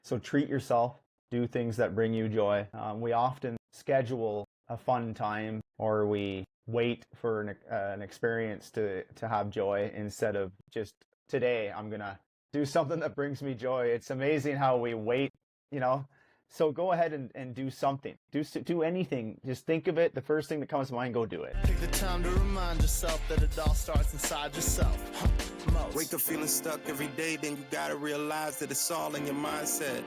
So treat yourself, do things that bring you joy. We often schedule a fun time, or we wait for an experience to have joy instead of just today I'm gonna do something that brings me joy. It's amazing how we wait, you know. So go ahead and do something. Do anything. Just think of it. The first thing that comes to mind, go do it. Take the time to remind yourself that it all starts inside yourself. Wake up feeling stuck every day, then you gotta realize that it's all in your mindset.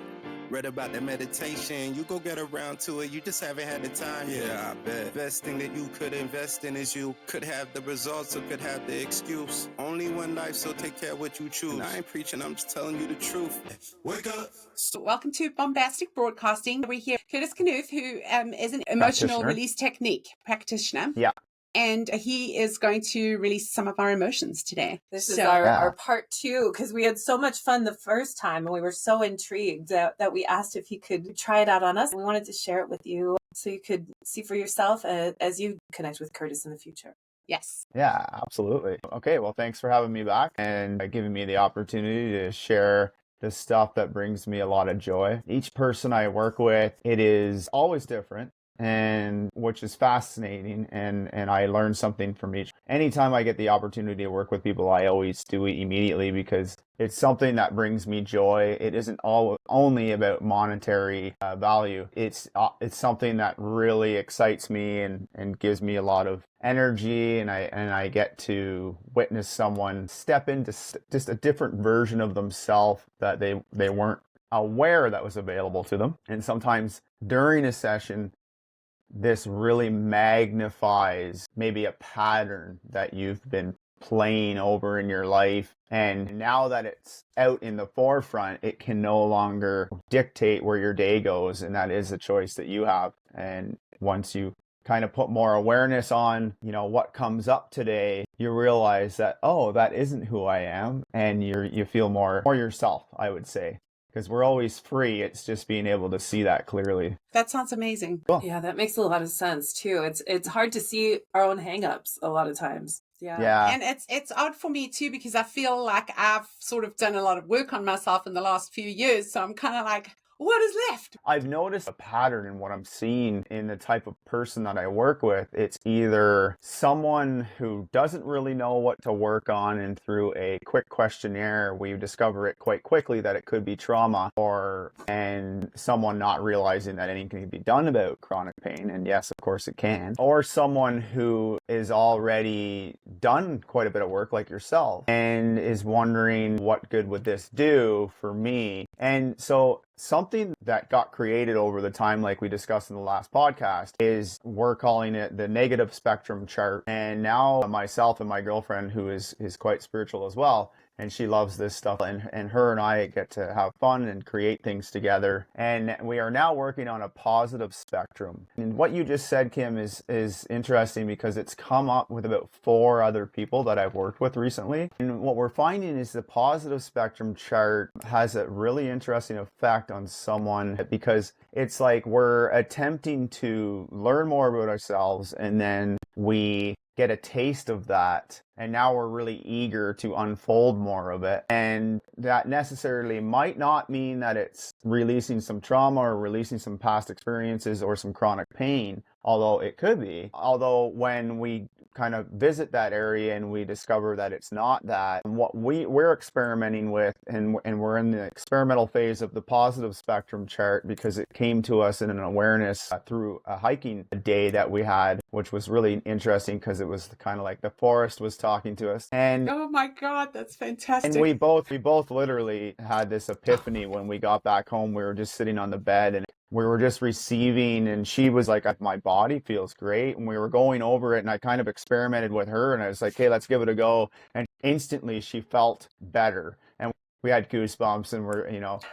Read about the meditation, you go get around to it, you just haven't had the time yet. Yeah, I bet. Best thing that you could invest in is you. Could have the results or could have the excuse. Only one life, so take care of what you choose. And I ain't preaching, I'm just telling you the truth. Wake up. Welcome to Bombastik Broadcasting. We're here Curtis Knuth, who is an emotional release technique practitioner. Yeah. And he is going to release some of our emotions today. This is our part 2, because we had so much fun the first time and we were so intrigued that we asked if he could try it out on us. We wanted to share it with you so you could see for yourself as you connect with Curtis in the future. Yes. Yeah, absolutely. Okay, well, thanks for having me back and giving me the opportunity to share the stuff that brings me a lot of joy. Each person I work with, it is always different, and which is fascinating, and I learn something from each. Anytime I get the opportunity to work with people, I always do it immediately because it's something that brings me joy. It isn't only about monetary value. It's something that really excites me and gives me a lot of energy, and I get to witness someone step into just a different version of themselves that they weren't aware that was available to them. And sometimes during a session, this really magnifies maybe a pattern that you've been playing over in your life. And now that it's out in the forefront, it can no longer dictate where your day goes. And that is a choice that you have. And once you kind of put more awareness on, what comes up today, you realize that, oh, that isn't who I am. And you feel more yourself, I would say. Because we're always free. It's just being able to see that clearly. That sounds amazing. Cool. Yeah, that makes a lot of sense too. It's hard to see our own hangups a lot of times. Yeah. And it's odd for me too, because I feel like I've sort of done a lot of work on myself in the last few years. So I'm kind of like, what is left? I've noticed a pattern in what I'm seeing in the type of person that I work with. It's either someone who doesn't really know what to work on, and through a quick questionnaire, we discover it quite quickly that it could be trauma, and someone not realizing that anything can be done about chronic pain. And yes, of course it can. Or someone who is already done quite a bit of work like yourself and is wondering, what good would this do for me? And so something that got created over the time, like we discussed in the last podcast, is we're calling it the negative spectrum chart. And now myself and my girlfriend, who is quite spiritual as well, and she loves this stuff, and her and I get to have fun and create things together. And we are now working on a positive spectrum. And what you just said, Kim, is interesting, because it's come up with about 4 other people that I've worked with recently. And what we're finding is the positive spectrum chart has a really interesting effect on someone, because it's like we're attempting to learn more about ourselves, and then we get a taste of that, and now we're really eager to unfold more of it. And that necessarily might not mean that it's releasing some trauma or releasing some past experiences or some chronic pain, although it could be. Although when we kind of visit that area and we discover that it's not that, and what we're experimenting with, and we're in the experimental phase of the positive spectrum chart, because it came to us in an awareness through a hiking day that we had, which was really interesting, because it was kind of like the forest was talking to us. And oh my God, that's fantastic. And we both literally had this epiphany when we got back home. We were just sitting on the bed, and we were just receiving, and she was like, my body feels great. And we were going over it, and I kind of experimented with her, and I was like, hey, let's give it a go. And instantly she felt better. And we had goosebumps, and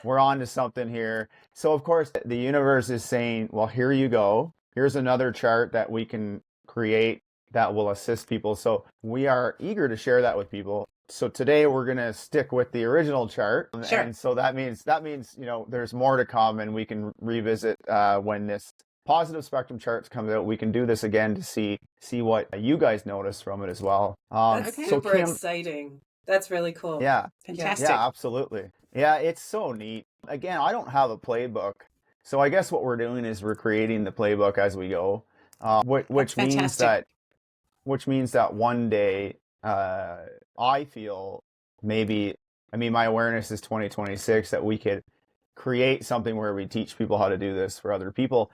we're on to something here. So of course the universe is saying, well, here you go. Here's another chart that we can create that will assist people. So we are eager to share that with people. So today we're going to stick with the original chart. Sure. And so that means, there's more to come, and we can revisit when this positive spectrum chart comes out. We can do this again to see what you guys notice from it as well. That's so super Kim, exciting. That's really cool. Yeah. Fantastic. Yeah, absolutely. Yeah, it's so neat. Again, I don't have a playbook. So I guess what we're doing is we're creating the playbook as we go, which means fantastic. that one day, I feel maybe, I mean, my awareness is 2026 that we could create something where we teach people how to do this for other people,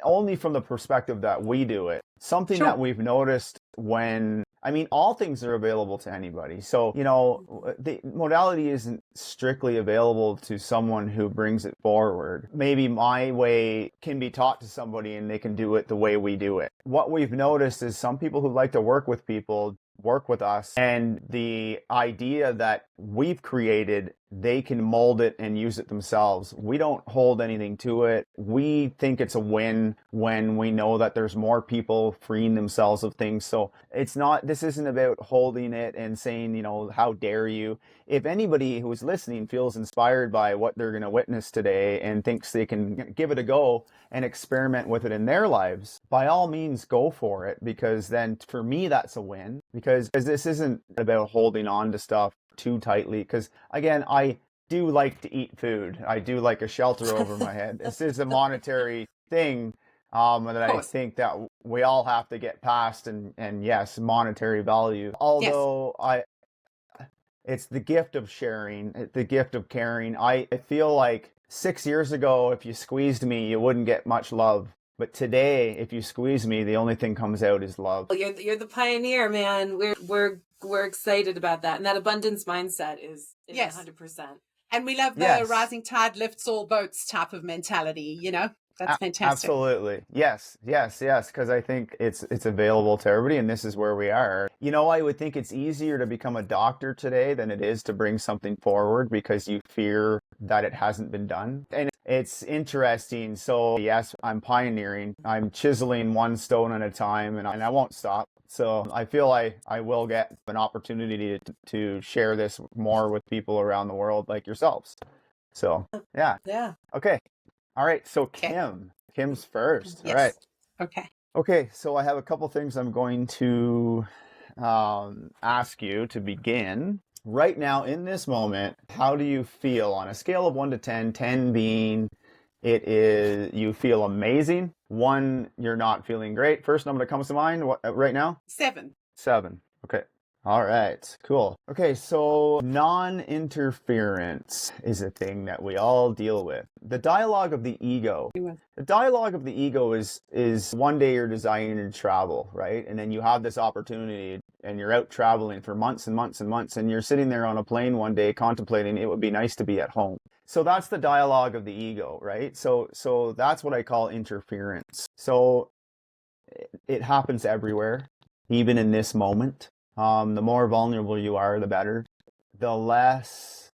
only from the perspective that we do it. Something Sure. that we've noticed when, I mean, all things are available to anybody. So, you know, the modality isn't strictly available to someone who brings it forward. Maybe my way can be taught to somebody and they can do it the way we do it. What we've noticed is some people who like to work with people work with us, and the idea that we've created, they can mold it and use it themselves. We don't hold anything to it. We think it's a win when we know that there's more people freeing themselves of things. So this isn't about holding it and saying, you know, how dare you. If anybody who's listening feels inspired by what they're going to witness today and thinks they can give it a go and experiment with it in their lives, by all means go for it, because then for me that's a win, because this isn't about holding on to stuff too tightly, because again, I do like to eat food. I do like a shelter over my head. This is a monetary thing that I think that we all have to get past, and yes, monetary value. Although it's the gift of sharing, the gift of caring. I feel like 6 years ago, if you squeezed me, you wouldn't get much love. But today, if you squeeze me, the only thing comes out is love. You're the pioneer, man. We're excited about that, and that abundance mindset is Yes. 100%. And we love the rising tide lifts all boats type of mentality, you know? That's fantastic. Absolutely. Yes, because I think it's available to everybody, and this is where we are. You know, I would think it's easier to become a doctor today than it is to bring something forward, because you fear that it hasn't been done. And it's interesting. So yes, I'm pioneering. I'm chiseling one stone at a time, and I won't stop. So I feel I will get an opportunity to share this more with people around the world like yourselves. So yeah. Okay. All right, so Kim's first. Yes. All right. Okay. So I have a couple things I'm going to ask you to begin. Right now, in this moment, how do you feel on a scale of 1 to 10, 10 being you feel amazing, 1, you're not feeling great? First number that comes to mind right now? 7. 7. Okay. All right, cool. Okay, so non-interference is a thing that we all deal with. The dialogue of the ego. The dialogue of the ego is one day you're designing to travel, right? And then you have this opportunity and you're out traveling for months and months and months, and you're sitting there on a plane one day contemplating it would be nice to be at home. So that's the dialogue of the ego, right? So that's what I call interference. So it happens everywhere, even in this moment. The more vulnerable you are, the better. The less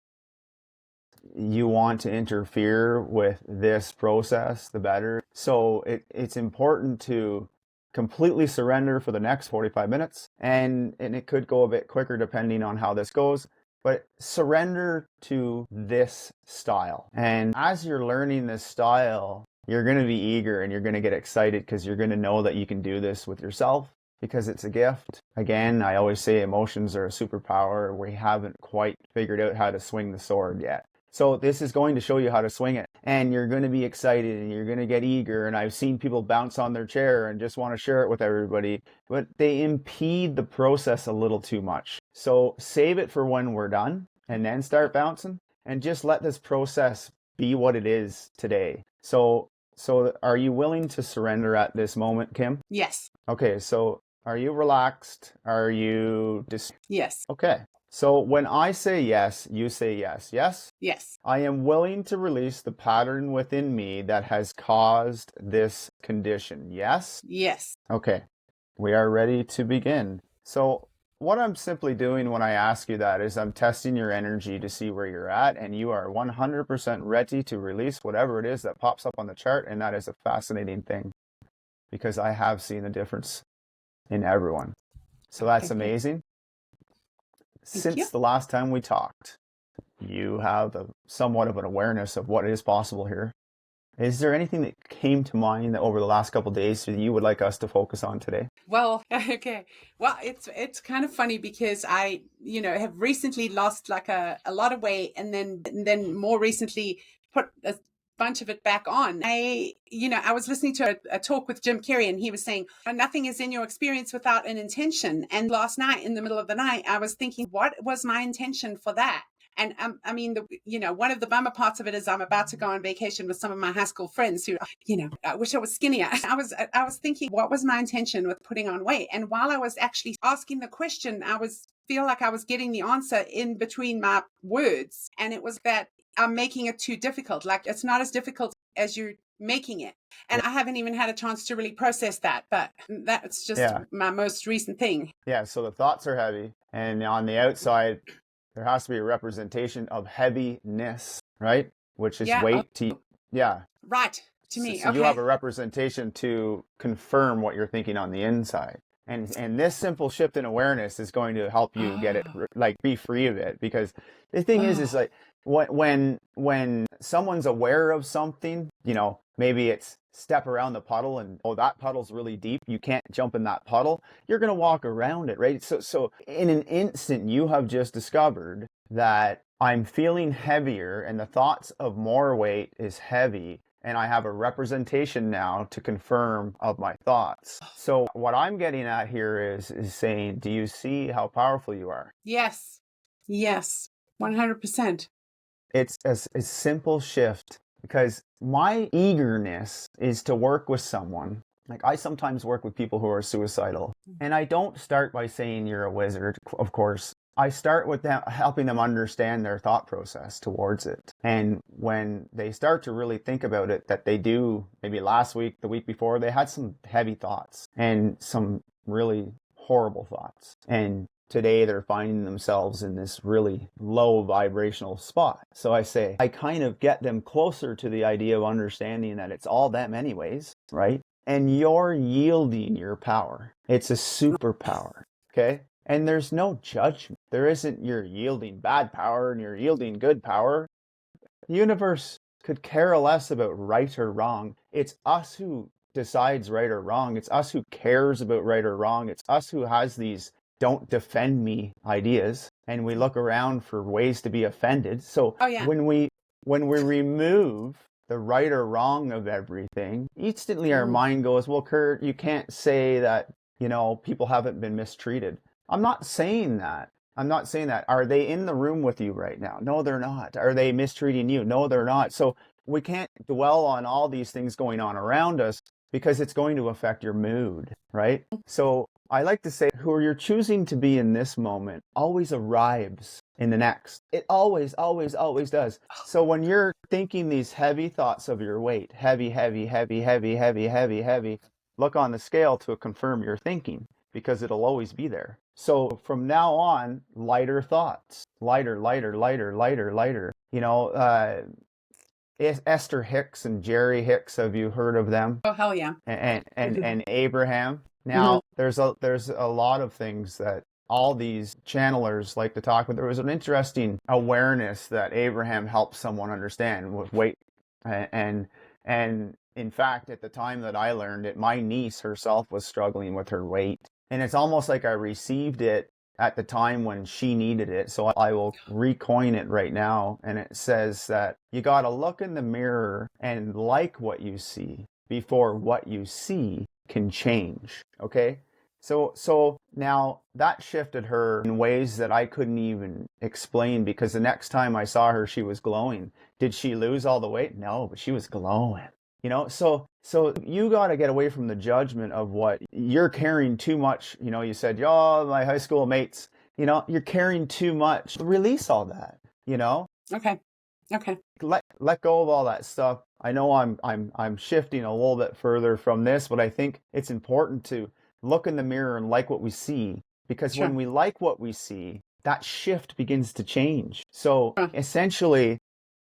you want to interfere with this process, the better. So it's important to completely surrender for the next 45 minutes. And it could go a bit quicker depending on how this goes. But surrender to this style. And as you're learning this style, you're going to be eager and you're going to get excited, because you're going to know that you can do this with yourself, because it's a gift. Again, I always say emotions are a superpower. We haven't quite figured out how to swing the sword yet. So this is going to show you how to swing it, and you're going to be excited and you're going to get eager. And I've seen people bounce on their chair and just want to share it with everybody, but they impede the process a little too much. So save it for when we're done and then start bouncing, and just let this process be what it is today. So are you willing to surrender at this moment, Kim? Yes. Okay, so are you relaxed? Are you Yes. Okay. So when I say yes, you say yes. Yes? Yes. I am willing to release the pattern within me that has caused this condition. Yes? Yes. Okay. We are ready to begin. So what I'm simply doing when I ask you that is I'm testing your energy to see where you're at, and you are 100% ready to release whatever it is that pops up on the chart, and that is a fascinating thing, because I have seen a difference in everyone. So that's amazing. Since the last time we talked, you have somewhat of an awareness of what is possible here. Is there anything that came to mind that over the last couple of days that you would like us to focus on today? Well, okay. Well, it's kind of funny because I, have recently lost like a lot of weight, and then more recently put a bunch of it back on. I was listening to a talk with Jim Carrey, and he was saying, nothing is in your experience without an intention. And last night, in the middle of the night, I was thinking, what was my intention for that? And one of the bummer parts of it is I'm about to go on vacation with some of my high school friends who, I wish I was skinnier. I was thinking, what was my intention with putting on weight? And while I was actually asking the question, feel like I was getting the answer in between my words. And it was that I'm making it too difficult. Like, it's not as difficult as you're making it. And I haven't even had a chance to really process that, but that's just my most recent thing. Yeah. So the thoughts are heavy, and on the outside, there has to be a representation of heaviness, right? Which is weight to, Right. To me. So okay. You have a representation to confirm what you're thinking on the inside. And this simple shift in awareness is going to help you get it, like, be free of it. Because the thing is like, when someone's aware of something, maybe it's step around the puddle and, that puddle's really deep, you can't jump in that puddle, you're going to walk around it, right? So in an instant, you have just discovered that I'm feeling heavier, and the thoughts of more weight is heavy, and I have a representation now to confirm of my thoughts. So what I'm getting at here is saying, do you see how powerful you are? Yes, 100%. It's a simple shift, because my eagerness is to work with someone. Like, I sometimes work with people who are suicidal, and I don't start by saying you're a wizard, of course. I start with them, helping them understand their thought process towards it. And when they start to really think about it, that they do, maybe last week, the week before, they had some heavy thoughts and some really horrible thoughts. And today they're finding themselves in this really low vibrational spot. So I kind of get them closer to the idea of understanding that it's all them anyways, right? And you're yielding your power. It's a superpower, okay? And there's no judgment. There isn't, you're yielding bad power and you're yielding good power. The universe could care less about right or wrong. It's us who decides right or wrong. It's us who cares about right or wrong. It's us who has these don't defend me ideas, and we look around for ways to be offended. So when we remove the right or wrong of everything, instantly our mind goes, well, Kurt, you can't say that, people haven't been mistreated. I'm not saying that. Are they in the room with you right now? No, they're not. Are they mistreating you? No, they're not. So we can't dwell on all these things going on around us, because it's going to affect your mood, right? So I like to say, who you're choosing to be in this moment always arrives in the next. It always, always, always does. So when you're thinking these heavy thoughts of your weight, heavy, heavy, heavy, heavy, heavy, heavy, heavy, look on the scale to confirm your thinking, because it'll always be there. So from now on, lighter thoughts, lighter, lighter, lighter, lighter, lighter. Esther Hicks and Jerry Hicks, have you heard of them? Oh, hell yeah. And Abraham. Now, there's a lot of things that all these channelers like to talk about. There was an interesting awareness that Abraham helped someone understand with weight. And in fact, at the time that I learned it, my niece herself was struggling with her weight. And it's almost like I received it at the time when she needed it. So I will recoin it right now. And it says that you got to look in the mirror and like what you see before what you see can change. Okay. So now that shifted her in ways that I couldn't even explain, because the next time I saw her, she was glowing. Did she lose all the weight? No, but she was glowing. So you got to get away from the judgment of what you're carrying too much. You said, my high school mates, you're carrying too much. Release all that, Okay. Let go of all that stuff. I know I'm shifting a little bit further from this, but I think it's important to look in the mirror and like what we see, because when we like what we see, that shift begins to change. So essentially,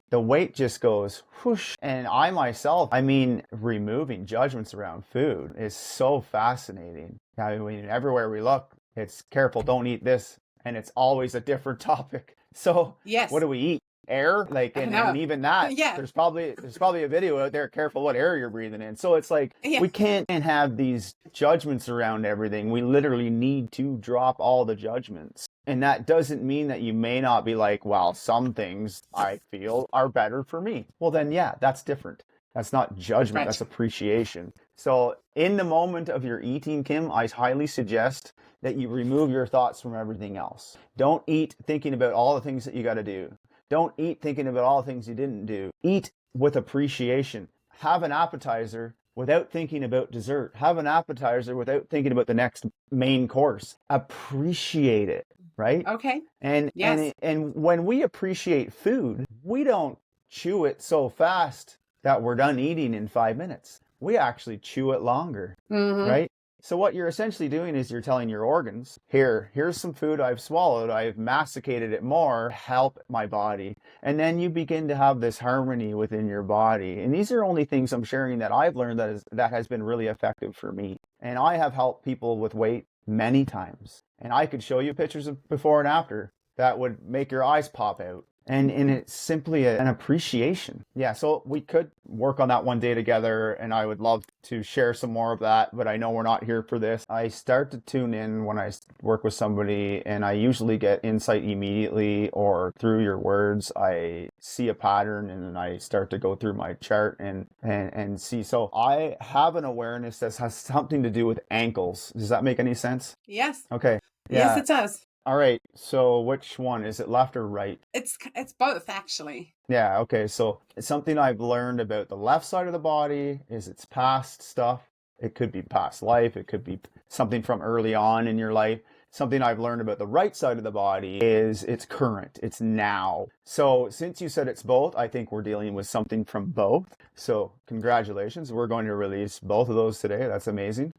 the weight just goes whoosh. And I myself, removing judgments around food is so fascinating. Everywhere we look, it's careful, don't eat this. And it's always a different topic. So what do we eat? air, like, I and know. even that, Yeah. there's probably a video out there, careful what air you're breathing in. So it's like, Yeah. we can't have these judgments around everything. We literally need to drop all the judgments. And that doesn't mean that you may not be like, well, some things I feel are better for me. Well, then, yeah, that's different. That's not judgment, Right. that's appreciation. So in the moment of your eating, Kim, I highly suggest that you remove your thoughts from everything else. Don't eat thinking about all the things that you got to do. Don't eat thinking about all the things you didn't do. Eat with appreciation. Have an appetizer without thinking about dessert. Have an appetizer without thinking about the next main course. Appreciate it, right? Okay. And Yes. and when we appreciate food, we don't chew it so fast that we're done eating in 5 minutes. We actually chew it longer, right? So what you're essentially doing is you're telling your organs, here's some food I've swallowed, I've masticated it more, help my body. And then you begin to have this harmony within your body. And these are only things I'm sharing that I've learned that has been really effective for me. And I have helped people with weight many times. And I could show you pictures of before and after that would make your eyes pop out. And it's simply an appreciation. Yeah, so we could work on that one day together, and I would love to share some more of that, but I know we're not here for this. I start to tune in when I work with somebody, and I usually get insight immediately, or through your words, I see a pattern, and then I start to go through my chart and see. So I have an awareness that has something to do with ankles. Does that make any sense? Yes. Okay. Yes, Yeah. it does. All right. So which one? Is it left or right? It's both, actually. Yeah, okay. So something I've learned about the left side of the body is it's past stuff. It could be past life. It could be something from early on in your life. Something I've learned about the right side of the body is it's current. It's now. So since you said it's both, I think we're dealing with something from both. So congratulations. We're going to release both of those today. That's amazing.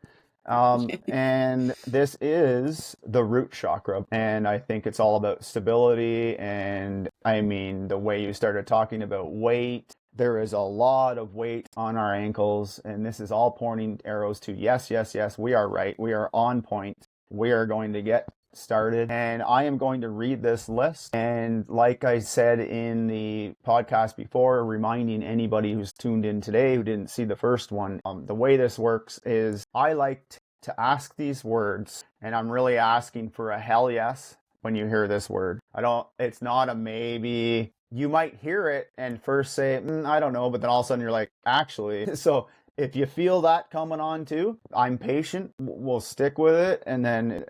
And this is the root chakra, and I think it's all about stability. And I mean, the way you started talking about weight, there is a lot of weight on our ankles, and this is all pointing arrows to yes, yes, yes, we are right. We are on point. We are going to get started, and I am going to read this list. And like I said in the podcast before, reminding anybody who's tuned in today who didn't see the first one, the way this works is I like to ask these words, and I'm really asking for a hell yes when you hear this word. It's not a maybe. You might hear it and first say, I don't know, but then all of a sudden you're like, actually. So if you feel that coming on too, I'm patient. We'll stick with it. And then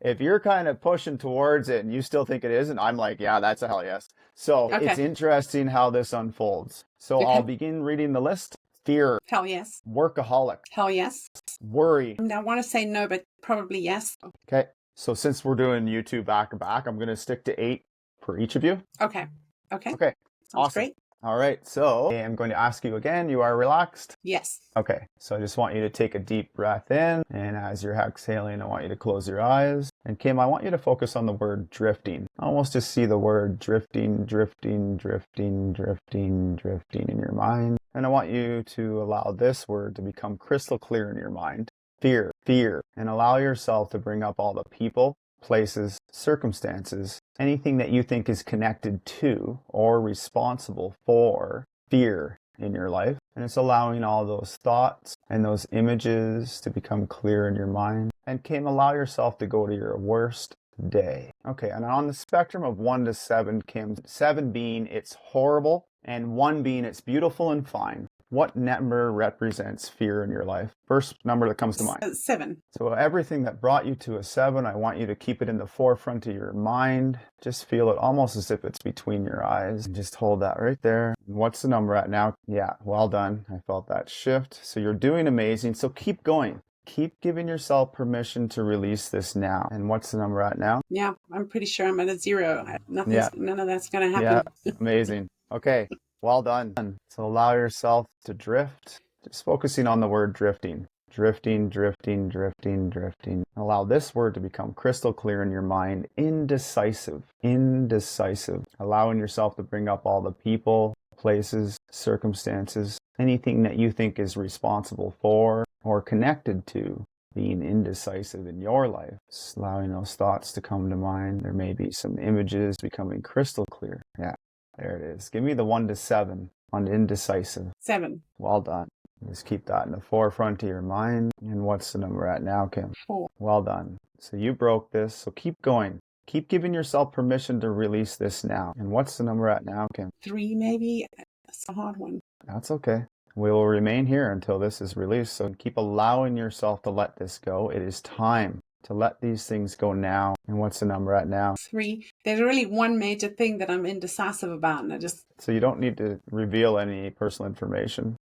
if you're kind of pushing towards it and you still think it isn't, I'm like, yeah, that's a hell yes. So Okay. It's interesting how this unfolds. So Okay. I'll begin reading the list. Fear, Hell yes. workaholic, Hell yes. worry. I want to say no, but probably yes. Okay. So since we're doing you two back to back, I'm going to stick to 8 for each of you. Okay. Okay. Okay. Sounds Awesome. great. All right. So I'm going to ask you again. You are relaxed? Yes. Okay. So I just want you to take a deep breath in. And as you're exhaling, I want you to close your eyes. And Kim, I want you to focus on the word drifting. Almost just see the word drifting, drifting, drifting, drifting, drifting in your mind. And I want you to allow this word to become crystal clear in your mind. Fear, fear. And allow yourself to bring up all the people, places, circumstances, anything that you think is connected to or responsible for fear in your life. And it's allowing all those thoughts and those images to become clear in your mind. And Kim, allow yourself to go to your worst day. Okay, and on the spectrum of 1 to 7, Kim, 7 being it's horrible and 1 being it's beautiful and fine, what number represents fear in your life? First number that comes to mind. 7. So everything that brought you to a 7, I want you to keep it in the forefront of your mind. Just feel it almost as if it's between your eyes. And just hold that right there. What's the number at now? Yeah, well done. I felt that shift. So you're doing amazing. So keep going. Keep giving yourself permission to release this now. And what's the number at now? Yeah, I'm pretty sure I'm at a 0. None of that's going to Yeah, happen. amazing. Okay, well done. So allow yourself to drift. Just focusing on the word drifting. Drifting, drifting, drifting, drifting. Allow this word to become crystal clear in your mind. Indecisive. Indecisive. Allowing yourself to bring up all the people, places, circumstances, anything that you think is responsible for or connected to being indecisive in your life. Just allowing those thoughts to come to mind. There may be some images becoming crystal clear. Yeah. There it is. Give me the 1 to 7 on indecisive. 7. Well done. Just keep that in the forefront of your mind. And what's the number at now, Kim? 4. Well done. So you broke this, so keep going. Keep giving yourself permission to release this now. And what's the number at now, Kim? 3 maybe. It's a hard one. That's okay. We will remain here until this is released, so keep allowing yourself to let this go. It is time to let these things go now. And what's the number at now? 3. There's really one major thing that I'm indecisive about, and I just... So you don't need to reveal any personal information.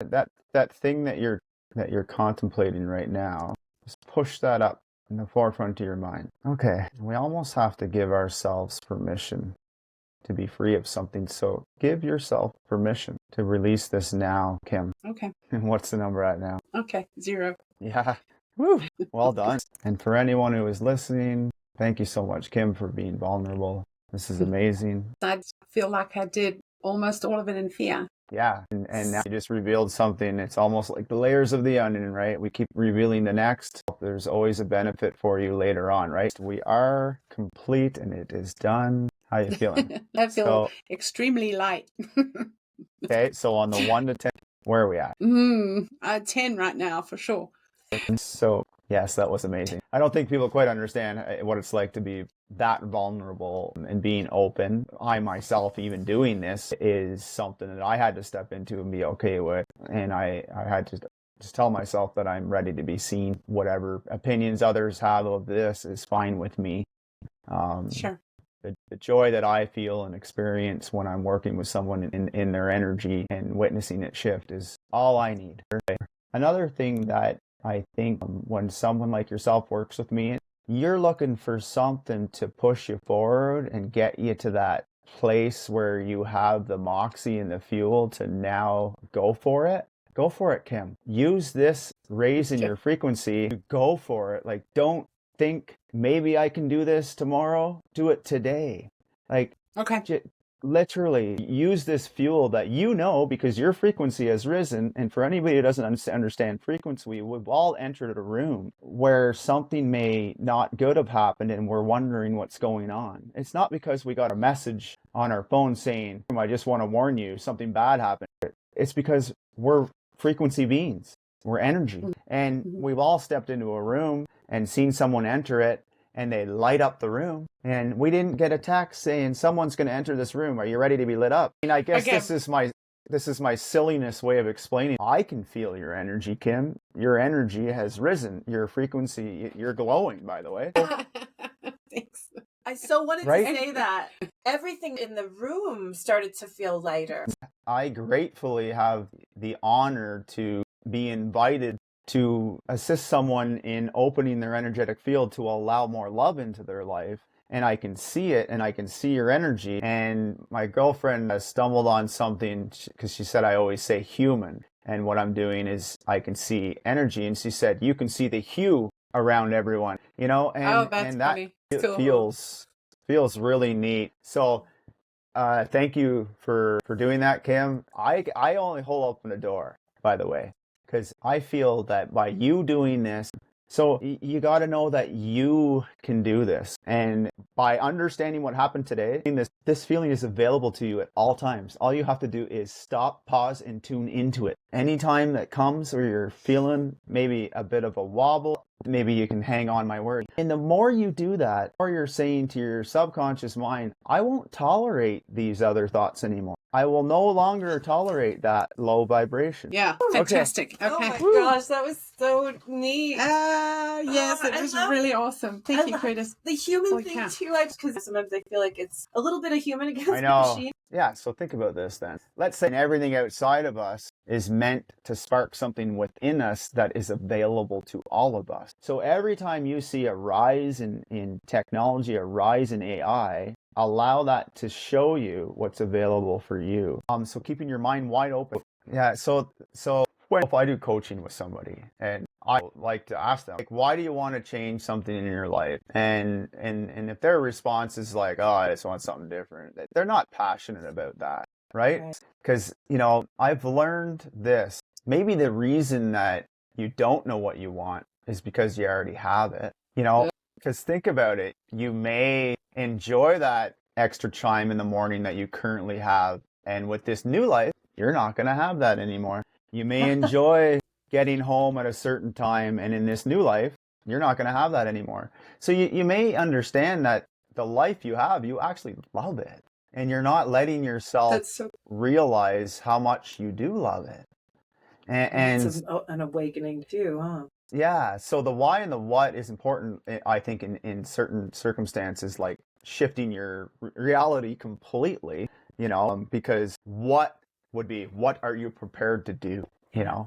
That thing that you're contemplating right now, just push that up in the forefront of your mind. Okay, we almost have to give ourselves permission to be free of something. So give yourself permission to release this now, Kim. Okay. And what's the number at now? Okay. 0. Yeah. Woo. Well done. And for anyone who is listening, thank you so much, Kim, for being vulnerable. This is amazing. I feel like I did almost all of it in fear. Yeah. And now you just revealed something. It's almost like the layers of the onion, right? We keep revealing the next. There's always a benefit for you later on, right? We are complete and it is done. How are you feeling? I feel extremely light. Okay. So on the 1 to 10, where are we at? 10 right now, for sure. So yes, that was amazing. I don't think people quite understand what it's like to be that vulnerable and being open. I myself, even doing this, is something that I had to step into and be okay with. And I had to just tell myself that I'm ready to be seen. Whatever opinions others have of this is fine with me. Sure. The joy that I feel and experience when I'm working with someone in their energy and witnessing it shift is all I need. Another thing that I think when someone like yourself works with me, you're looking for something to push you forward and get you to that place where you have the moxie and the fuel to now go for it. Go for it, Kim. Use this raise in your frequency. Go for it. Like, don't think maybe I can do this tomorrow. Do it today. Like, okay. Literally use this fuel that you know because your frequency has risen. And for anybody who doesn't understand frequency, we've all entered a room where something may not good have happened and we're wondering what's going on. It's not because we got a message on our phone saying, I just want to warn you, something bad happened. It's because we're frequency beings. We're energy. And we've all stepped into a room and seen someone enter it and they light up the room. And we didn't get a text saying someone's going to enter this room. Are you ready to be lit up? I mean, I guess this is my silliness way of explaining. I can feel your energy, Kim. Your energy has risen. Your frequency, you're glowing, by the way. Thanks. I so wanted Right? to say that. Everything in the room started to feel lighter. I gratefully have the honor to be invited to assist someone in opening their energetic field to allow more love into their life. And I can see it and I can see your energy. And my girlfriend has stumbled on something because she said I always say human. And what I'm doing is I can see energy. And she said, you can see the hue around everyone, you know, and, that's and that funny. Cool. feels really neat. So thank you for doing that, Kim. I only hold open the door, by the way. Because I feel that by you doing this, so you got to know that you can do this. And by understanding what happened today, this feeling is available to you at all times. All you have to do is stop, pause, and tune into it. Anytime that comes where you're feeling maybe a bit of a wobble, maybe you can hang on my word. And the more you do that, the more you're saying to your subconscious mind, I won't tolerate these other thoughts anymore. I will no longer tolerate that low vibration. Yeah, fantastic. Okay. Oh my gosh, that was so neat. Yes, it was really awesome. Thank you, Curtis. The human Holy thing cow. too, because sometimes I feel like it's a little bit of human against I know. the machine. Yeah, so think about this then. Let's say everything outside of us is meant to spark something within us that is available to all of us. So every time you see a rise in technology, a rise in AI, allow that to show you what's available for you. So keeping your mind wide open. Yeah, so if I do coaching with somebody and I like to ask them, like, why do you want to change something in your life? And if their response is like, oh, I just want something different, they're not passionate about that, right? Because, you know, I've learned this. Maybe the reason that you don't know what you want is because you already have it, you know? Because think about it, you may enjoy that extra chime in the morning that you currently have. And with this new life, you're not going to have that anymore. You may enjoy getting home at a certain time, and in this new life, you're not going to have that anymore. So you may understand that the life you have, you actually love it. And you're not letting yourself realize how much you do love it. And it's an awakening too, huh? Yeah. So the why and the what is important, I think, in certain circumstances, like shifting your reality completely, because what are you prepared to do? Yeah.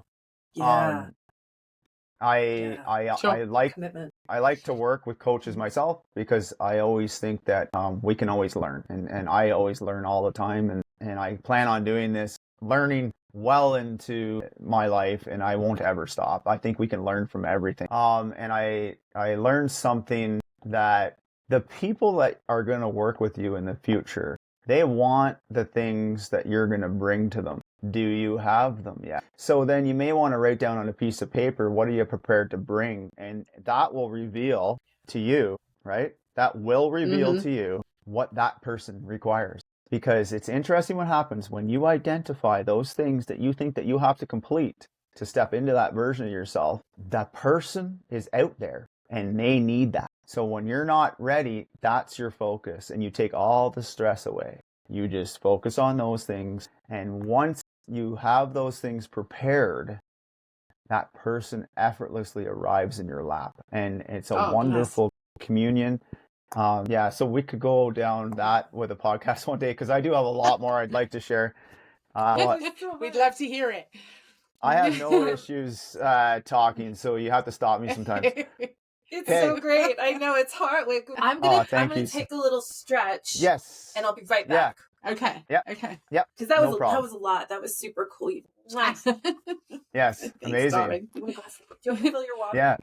I like commitment. I like to work with coaches myself because I always think that we can always learn, and I always learn all the time, and I plan on doing this, learning well into my life, and I won't ever stop. I think we can learn from everything. And I learned something that the people that are going to work with you in the future, they want the things that you're going to bring to them. Do you have them yet? So then you may want to write down on a piece of paper, what are you prepared to bring? And that will reveal to you, right? That will reveal to you what that person requires. Because it's interesting what happens when you identify those things that you think that you have to complete to step into that version of yourself. That person is out there and they need that. So when you're not ready, that's your focus, and you take all the stress away. You just focus on those things. And once you have those things prepared, that person effortlessly arrives in your lap. And it's a wonderful communion. So we could go down that with a podcast one day, because I do have a lot more I'd like to share. We'd love to hear it. I have no issues talking, so you have to stop me sometimes. It's so great. I know it's hard. Like, I'm gonna take a little stretch. Yes. And I'll be right back. Yeah. Okay. Yep. Okay. Yep. Because that was a lot. That was super cool. Yes. Thanks, Amazing. darling. Do you want to fill your water? Yeah.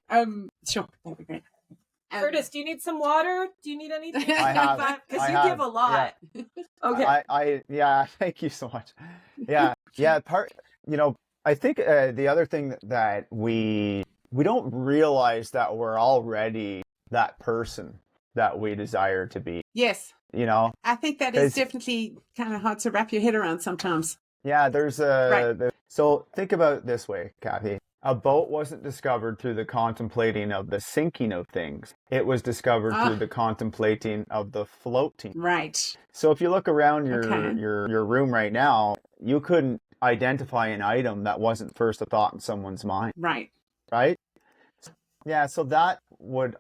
Sure. That'd be great. Curtis, do you need some water? Do you need anything? I have. Because you give a lot. Yeah. Okay. Thank you so much. Yeah. I think the other thing that we don't realize that we're already that person that we desire to be. Yes. I think that is definitely kind of hard to wrap your head around sometimes. Yeah, so think about it this way, Kathy. A boat wasn't discovered through the contemplating of the sinking of things. It was discovered through the contemplating of the floating. Right. So if you look around your room right now, you couldn't identify an item that wasn't first a thought in someone's mind. Right. Right? Yeah, so that would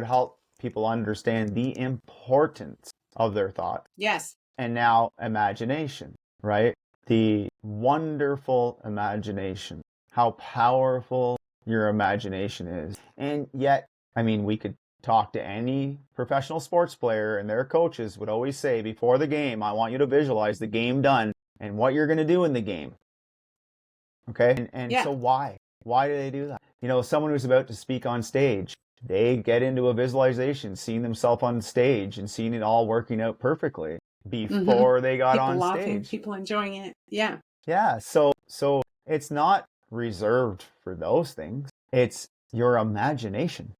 help people understand the importance of their thought. Yes. And now imagination, right? The wonderful imagination. How powerful your imagination is. And yet, we could talk to any professional sports player, and their coaches would always say, before the game, I want you to visualize the game done and what you're going to do in the game. Okay? And so why? Why do they do that? Someone who's about to speak on stage, they get into a visualization, seeing themselves on stage and seeing it all working out perfectly before they got on laughing, stage. People enjoying it. Yeah. Yeah. So it's not reserved for those things. It's your imagination.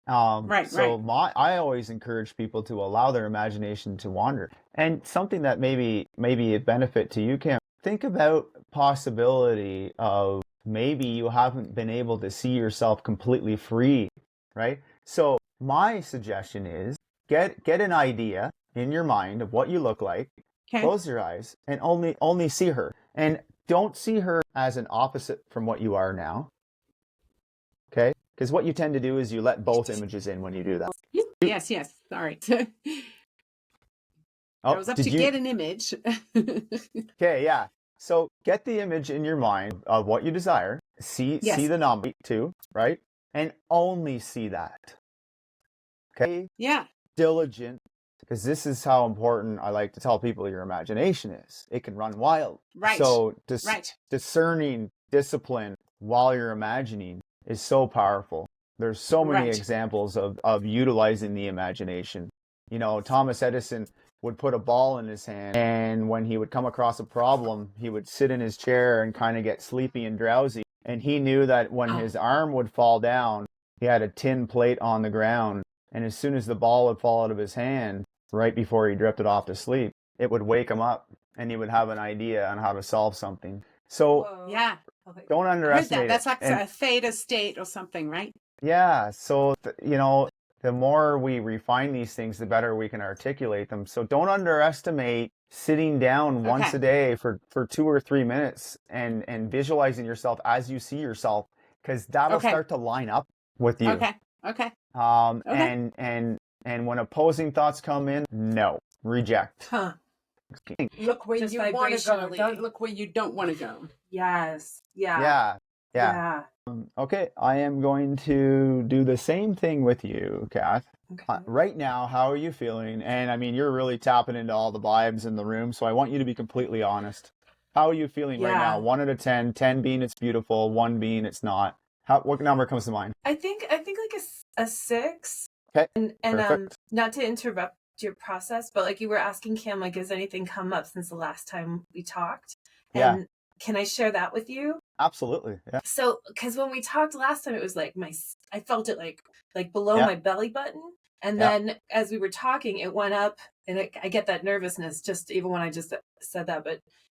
I always encourage people to allow their imagination to wander. And something that maybe a benefit to you, Cam, think about possibility of maybe you haven't been able to see yourself completely free, right? So my suggestion is get an idea in your mind of what you look like. Okay. Close your eyes and only see her. And don't see her as an opposite from what you are now. Okay? Because what you tend to do is you let both images in when you do that. Yes. Sorry. I was up to get an image. Okay, yeah. So get the image in your mind of what you desire. See the number too, right? And only see that. Okay? Yeah. Diligent. Because this is how important I like to tell people your imagination is. It can run wild. Right. So discerning discipline while you're imagining is so powerful. There's so many examples of utilizing the imagination. Thomas Edison would put a ball in his hand, and when he would come across a problem, he would sit in his chair and kind of get sleepy and drowsy. And he knew that when his arm would fall down, he had a tin plate on the ground. And as soon as the ball would fall out of his hand, right before he drifted off to sleep, it would wake him up and he would have an idea on how to solve something. So Whoa. Yeah. don't I heard underestimate that. That's it. like And a theta state or something, right? yeah, so the more we refine these things, the better we can articulate them. So don't underestimate sitting down once Okay. a day for 2 or 3 minutes and visualizing yourself as you see yourself, because that'll Okay. start to line up with you. Okay. Okay. And when opposing thoughts come in, no, reject. Huh. Look where Just you want to go. vibrationally. Don't look where you don't want to go. Yes. Yeah. Yeah. Yeah. Okay, I am going to do the same thing with you, Kath. Okay. Right now, how are you feeling? And I mean, you're really tapping into all the vibes in the room, so I want you to be completely honest. How are you feeling right now? 1 out of 10, 10 being it's beautiful, 1 being it's not. What number comes to mind? I think like a 6. Okay, And perfect. not to interrupt your process, but like you were asking Kim, like, has anything come up since the last time we talked? Yeah. And can I share that with you? Absolutely. Yeah. So, because when we talked last time, it was like I felt it like below Yeah. my belly button, and Yeah. then as we were talking, it went up, and I get that nervousness just even when I just said that,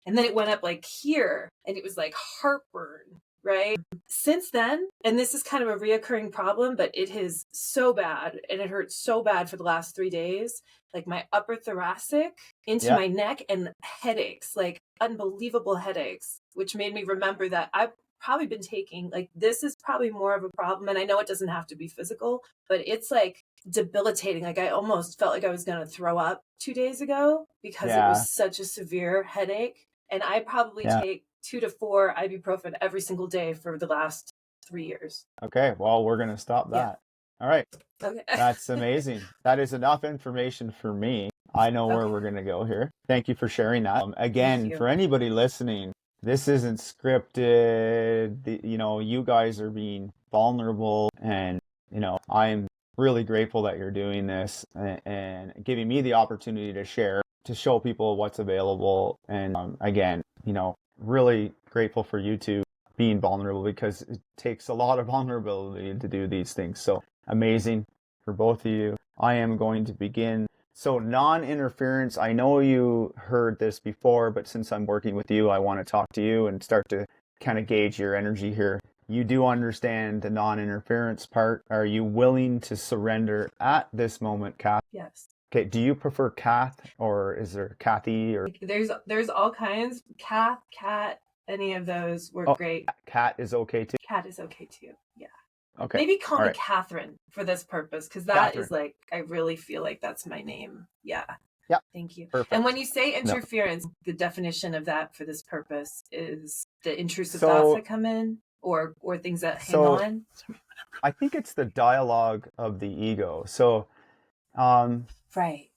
and then it went up like here, and it was like heartburn, right? Since then, and this is kind of a reoccurring problem, but it is so bad, and it hurts so bad for the last 3 days, like my upper thoracic into Yeah. my neck, and headaches, like unbelievable headaches, which made me remember that I've probably been taking, like, this is probably more of a problem. And I know it doesn't have to be physical, but it's like debilitating. Like I almost felt like I was going to throw up 2 days ago because it Yeah. was such a severe headache. And I probably Yeah. take 2 to 4 ibuprofen every single day for the last 3 years. Okay, well, we're going to stop Yeah. that. All right. Okay. That's amazing. That is enough information for me. I know where Okay. we're going to go here. Thank you for sharing that. Again, you. for anybody listening, this isn't scripted. You guys are being vulnerable, and I'm really grateful that you're doing this and giving me the opportunity to share, to show people what's available. And again, really grateful for you two being vulnerable, because it takes a lot of vulnerability to do these things. So amazing for both of you. I am going to begin. So non-interference, I know you heard this before, but since I'm working with you, I want to talk to you and start to kind of gauge your energy here. You do understand the non-interference part. Are you willing to surrender at this moment, Kath? Yes. Okay, do you prefer Kath, or is there Kathy, or There's all kinds. Cat, any of those were great. Kat is okay too? Cat is okay too. Yeah. Okay. Maybe call All me right. Catherine for this purpose, because that is Catherine. like, I really feel like that's my name. Yeah. Yeah. Thank you. Perfect. And when you say interference, the definition of that for this purpose is the intrusive So- thoughts that come in, or things that hang So- on. I think it's the dialogue of the ego. So, Right.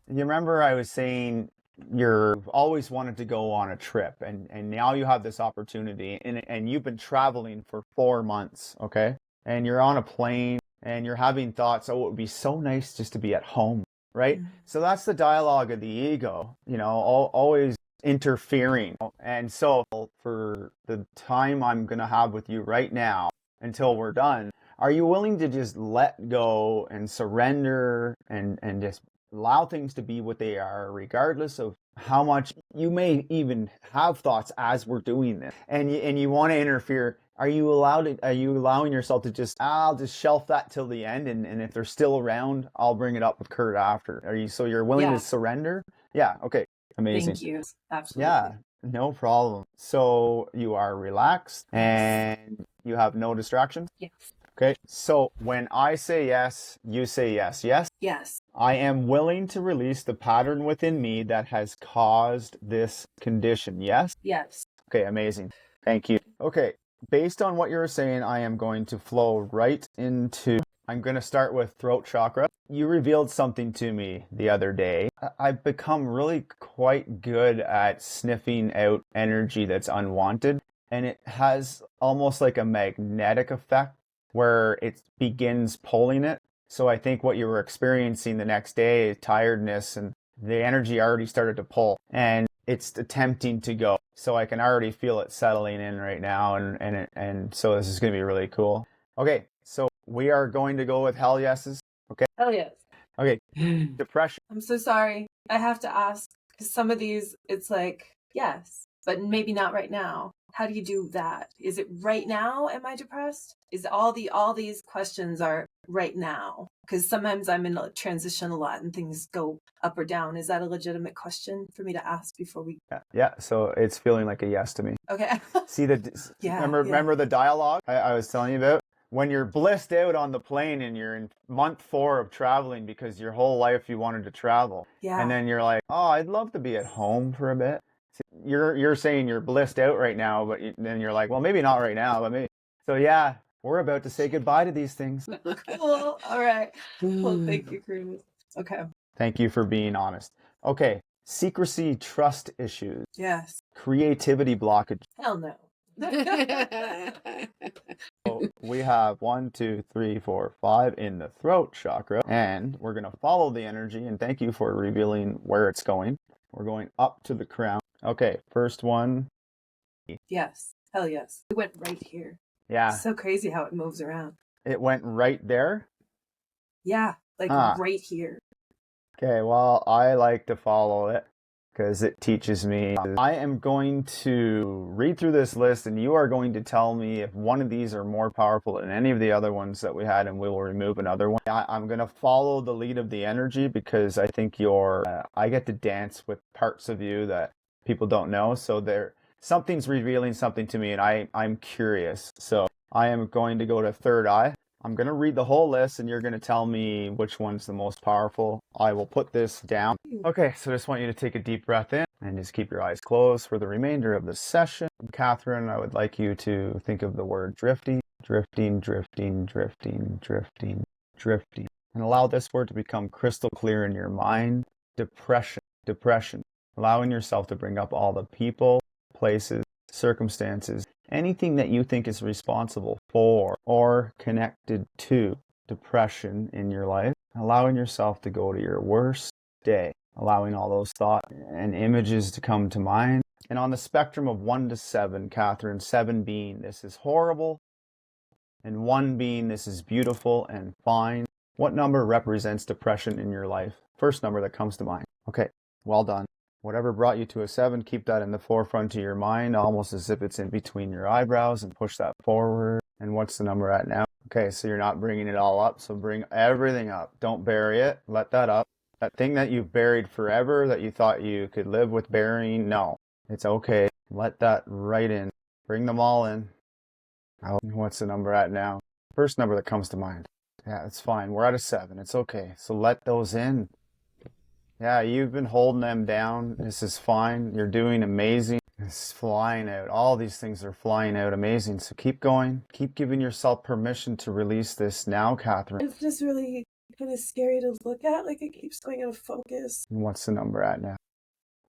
you remember I was saying you've always wanted to go on a trip, and now you have this opportunity, and you've been traveling for 4 months, okay? And you're on a plane and you're having thoughts, oh, it would be so nice just to be at home, right? Mhm. So that's the dialogue of the ego, always interfering. And so for the time I'm going to have with you right now until we're done, are you willing to just let go and surrender and just allow things to be what they are, regardless of how much you may even have thoughts as we're doing this, and you want to interfere? Are you allowing yourself to just, I'll just shelf that till the end, and if they're still around, I'll bring it up with Kurt after? So you're willing Yeah. to surrender? Yeah. Okay. Amazing. Thank you. Absolutely. Yeah, no problem. So you are relaxed and you have no distractions? Yes. Okay. So when I say yes, you say yes. Yes? Yes. I am willing to release the pattern within me that has caused this condition. Yes? Yes. Okay, amazing. Thank you. Okay, based on what you're saying, I am going to flow right into, I'm going to start with throat chakra. You revealed something to me the other day. I've become really quite good at sniffing out energy that's unwanted, and it has almost like a magnetic effect where it begins pulling it. So I think what you were experiencing the next day is tiredness, and the energy already started to pull, and it's attempting to go. So I can already feel it settling in right now, and so this is going to be really cool. Okay, so we are going to go with hell yeses. Okay. Hell yes. Okay, depression. I'm so sorry. I have to ask, because some of these, it's like, yes, but maybe not right now. How do you do that? Is it right now? Am I depressed? Is all these questions are right now? Because sometimes I'm in a transition a lot and things go up or down. Is that a legitimate question for me to ask before we? Yeah, so it's feeling like a yes to me. Okay. See remember the dialogue I was telling you about? When you're blissed out on the plane and you're in month 4 of traveling because your whole life you wanted to travel. Yeah. And then you're like, oh, I'd love to be at home for a bit. You're saying you're blissed out right now, but then you're like, well, maybe not right now, but maybe. So yeah, we're about to say goodbye to these things. Cool. All right. Well, thank you, Chris. Okay. Thank you for being honest. Okay, secrecy, trust issues, Yes. creativity blockage. Hell no. So we have 1, 2, 3, 4, 5 in the throat chakra, and we're going to follow the energy, and thank you for revealing where it's going. We're going up to the crown. Okay, first one. Yes. Hell yes. It went right here. Yeah. It's so crazy how it moves around. It went right there? Yeah, like right here. Okay, well, I like to follow it because it teaches me. I am going to read through this list, and you are going to tell me if one of these are more powerful than any of the other ones that we had, and we will remove another one. I'm going to follow the lead of the energy because I think I get to dance with parts of you that people don't know. So something's revealing something to me, and I'm curious. So I am going to go to third eye. I'm going to read the whole list, and you're going to tell me which one's the most powerful. I will put this down. Okay, so I just want you to take a deep breath in and just keep your eyes closed for the remainder of the session. Catherine, I would like you to think of the word drifting, drifting, drifting, drifting, drifting, drifting. And allow this word to become crystal clear in your mind. Depression, depression. Allowing yourself to bring up all the people, places, circumstances, anything that you think is responsible for or connected to depression in your life, allowing yourself to go to your worst day, allowing all those thoughts and images to come to mind. And on the spectrum of 1 to 7, Catherine, 7 being this is horrible, and 1 being this is beautiful and fine, what number represents depression in your life? First number that comes to mind. Okay, well done. Whatever brought you to a 7, keep that in the forefront of your mind, almost as if it's in between your eyebrows, and push that forward. And what's the number at now? Okay, so you're not bringing it all up, so bring everything up. Don't bury it. Let that up. That thing that you've buried forever that you thought you could live with burying, no. It's okay. Let that right in. Bring them all in. What's the number at now? First number that comes to mind. Yeah, it's fine. We're at a 7. It's okay. So let those in. Yeah, you've been holding them down. This is fine. You're doing amazing. It's flying out. All these things are flying out amazing. So keep going. Keep giving yourself permission to release this now, Catherine. It's just really kind of scary to look at. Like it keeps going out of focus. And what's the number at now?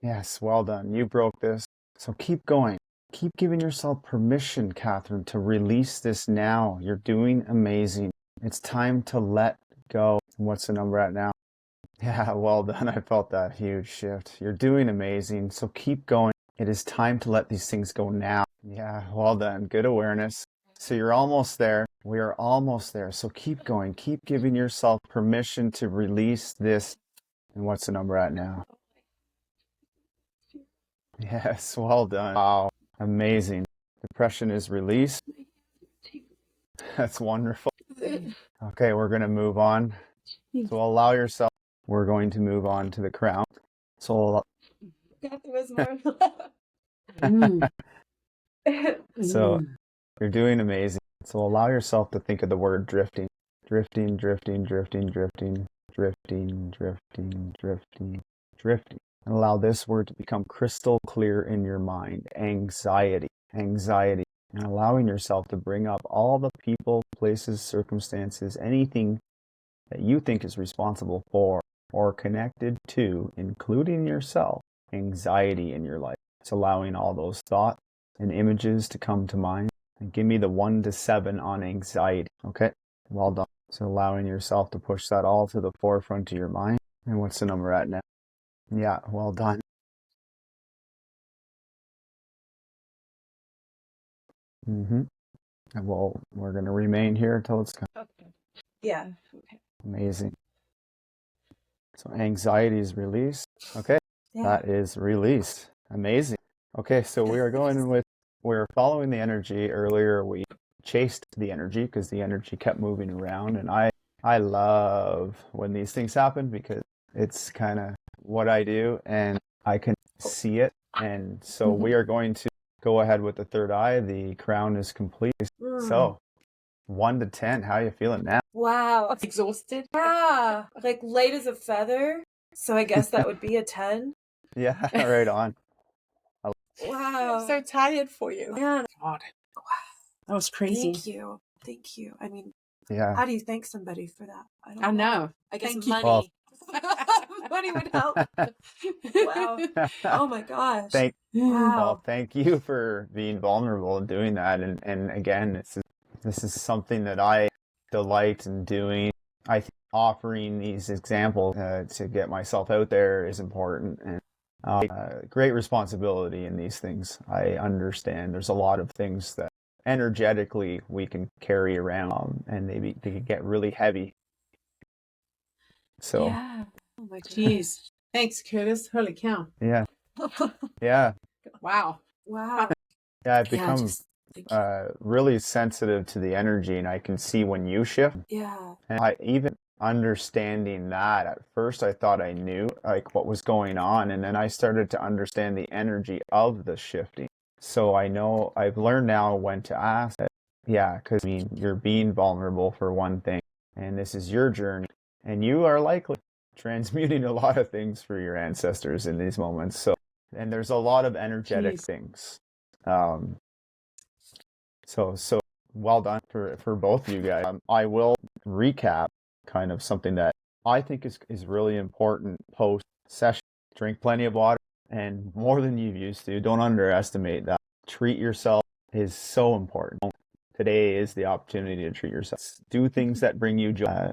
Yes, well done. You broke this. So keep going. Keep giving yourself permission, Catherine, to release this now. You're doing amazing. It's time to let go. And what's the number at now? Yeah, well done. I felt that huge shift. You're doing amazing. So keep going. It is time to let these things go now. Yeah, well done. Good awareness. So you're almost there. We are almost there. So keep going. Keep giving yourself permission to release this. And what's the number at now? Yes, well done. Wow, amazing. Depression is released. That's wonderful. Okay, we're going to move on. So allow yourself. We're going to move on to the crown. So so you're doing amazing. So allow yourself to think of the word drifting. Drifting, drifting, drifting, drifting, drifting, drifting, drifting, drifting. And allow this word to become crystal clear in your mind. Anxiety, anxiety. And allowing yourself to bring up all the people, places, circumstances, anything that you think is responsible for or connected to, including yourself, anxiety in your life. It's allowing all those thoughts and images to come to mind. And give me the 1 to 7 on anxiety. Okay, well done. So allowing yourself to push that all to the forefront of your mind. And what's the number at now? Yeah, well done. And we're going to remain here until it's gone. Okay. Yeah. Okay. Amazing. So anxiety is released. Okay. Yeah. That is released. Amazing. Okay, so we are going with, we're following the energy. Earlier we chased the energy because the energy kept moving around, and I love when these things happen because it's kind of what I do and I can see it. And so we are going to go ahead with the third eye. The crown is complete. So 1 to 10, how are you feeling now? Wow. Exhausted? Yeah. Like light as a feather. So I guess that would be a 10. Yeah, right on. Wow. So tired for you. Man, God. That was crazy. thank you. Thank you. I mean, Yeah. how do you thank somebody for that? don't I know. I guess Thank you. money. Money would help. Wow. Oh my gosh. Thank Wow. Well, thank you for being vulnerable and doing that. And again, this is something that I delight in doing. I think offering these examples to get myself out there is important, and great responsibility in these things. I understand there's a lot of things that energetically we can carry around, and they can get really heavy. So Yeah. Oh my Jeez. Thanks, Curtis. Holy cow. yeah, yeah, Wow. Wow. yeah. I've become thank you. really sensitive to the energy, and I can see when you shift. Yeah. And I even understanding that at first I thought I knew like what was going on, and then I started to understand the energy of the shifting. So I know I've learned now when to ask it. Yeah, because I mean you're being vulnerable for one thing, and this is your journey, and you are likely transmuting a lot of things for your ancestors in these moments. So, and there's a lot of energetic Jeez. things. So well done for both of you guys. I will recap kind of something that I think is really important post session. Drink plenty of water, and more than you used to. Don't underestimate that. Treat yourself is so important. Today is the opportunity to treat yourself. Do things that bring you joy.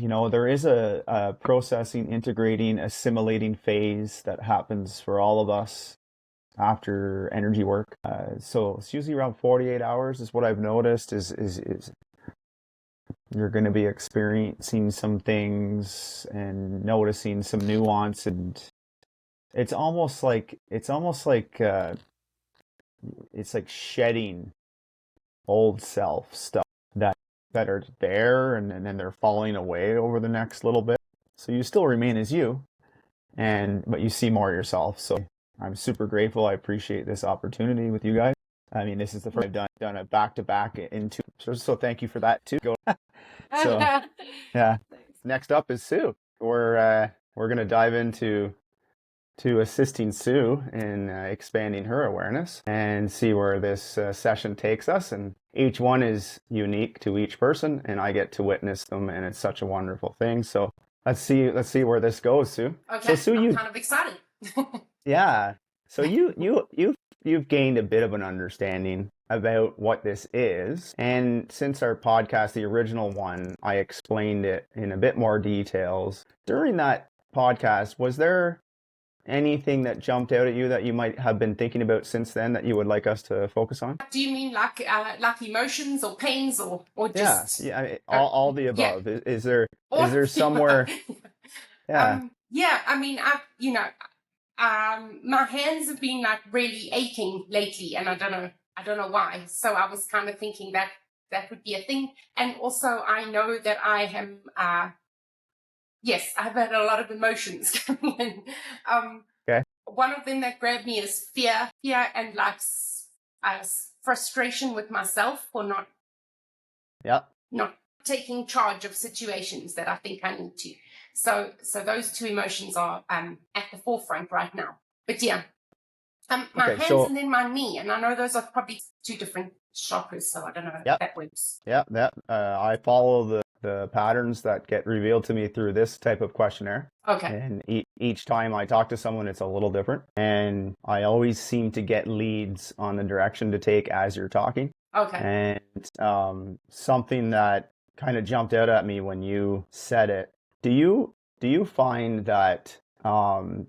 You know, there is a processing, integrating, assimilating phase that happens for all of us after energy work. So it's usually around 48 hours is what I've noticed is you're going to be experiencing some things and noticing some nuance, and it's almost like it's like shedding old self stuff that are there, and then they're falling away over the next little bit. So you still remain as you, but you see more yourself. So I'm super grateful. I appreciate this opportunity with you guys. I mean, this is the first I've done a back-to-back in 2. So thank you for that too. So yeah. Next up is Sue. We're gonna dive into assisting Sue in expanding her awareness and see where this session takes us. And each one is unique to each person, and I get to witness them, and it's such a wonderful thing. So let's see where this goes, Sue. Okay, so Sue, I'm kind of excited. yeah. So you've gained a bit of an understanding about what this is. And since our podcast, the original one, I explained it in a bit more details. During that podcast, was there anything that jumped out at you that you might have been thinking about since then that you would like us to focus on? Do you mean like emotions or pains or just Yeah, I mean, all the above. Yeah. Is there somewhere? Yeah. Yeah, I mean, my hands have been like really aching lately, and I don't know why. So I was kind of thinking that would be a thing. And also I know that I am yes, I've had a lot of emotions coming in. Okay. One of them that grabbed me is fear and like frustration with myself for not taking charge of situations that I think I need to. So those two emotions are at the forefront right now. But yeah, my hands and then my knee, and I know those are probably two different chakras, so I don't know if that works. Yeah, I follow the patterns that get revealed to me through this type of questionnaire. Okay. And each time I talk to someone, it's a little different. And I always seem to get leads on the direction to take as you're talking. Okay. And something that kind of jumped out at me when you said it. Do you find that, do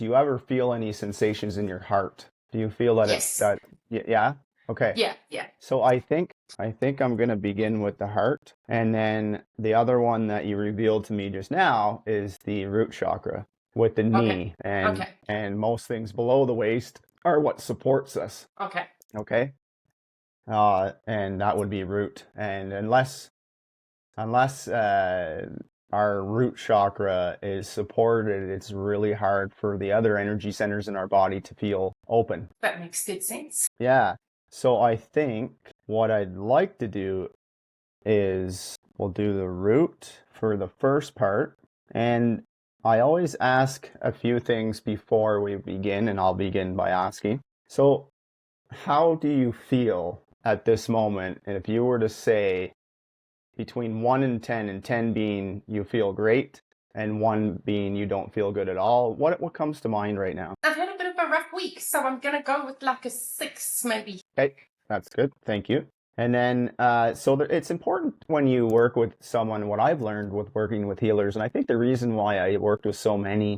you ever feel any sensations in your heart? Do you feel that Yes. yeah? Okay. Yeah. So I think I'm going to begin with the heart, and then the other one that you revealed to me just now is the root chakra with the knee, and most things below the waist are what supports us. Okay. Okay. And that would be root. And unless our root chakra is supported, it's really hard for the other energy centers in our body to feel open. That makes good sense. Yeah. So I think what I'd like to do is we'll do the root for the first part. And I always ask a few things before we begin, and I'll begin by asking. So how do you feel at this moment? And if you were to say between 1 and 10, and 10 being you feel great, and 1 being you don't feel good at all, what comes to mind right now? I've had a bit of a rough week, so I'm going to go with like a 6 maybe. Okay, that's good. Thank you. And then, it's important when you work with someone, what I've learned with working with healers, and I think the reason why I worked with so many